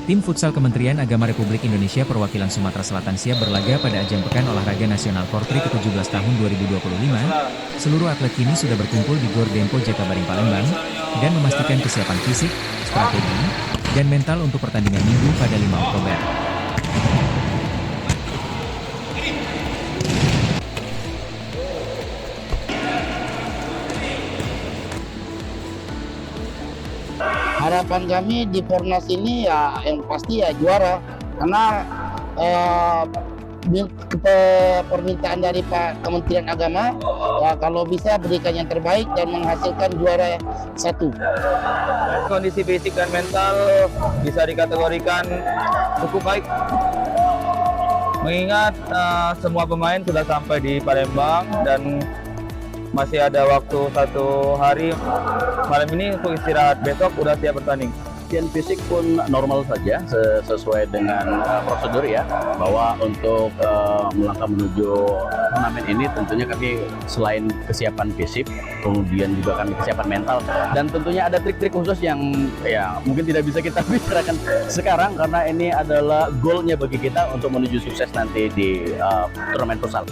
Tim futsal Kementerian Agama Republik Indonesia perwakilan Sumatera Selatan siap berlaga pada ajang Pekan Olahraga Nasional Korpri ke-17 tahun 2025. Seluruh atlet kini sudah berkumpul di Gor Dempo Jakabaring Palembang dan memastikan kesiapan fisik, strategi, dan mental untuk pertandingan Minggu pada 5 Oktober. Harapan kami di Pornas ini ya yang pasti ya juara, karena permintaan dari Pak Kementerian Agama ya kalau bisa berikan yang terbaik dan menghasilkan juara 1. Kondisi fisik dan mental bisa dikategorikan cukup baik, mengingat semua pemain sudah sampai di Palembang dan masih ada waktu 1 hari malam ini untuk istirahat, besok udah siap bertanding. Latihan fisik pun normal saja, sesuai dengan prosedur ya, bahwa untuk melangkah menuju turnamen ini tentunya kami selain kesiapan fisik, kemudian juga kami kesiapan mental, dan tentunya ada trik-trik khusus yang ya mungkin tidak bisa kita bicarakan sekarang karena ini adalah goalnya bagi kita untuk menuju sukses nanti di turnamen futsal.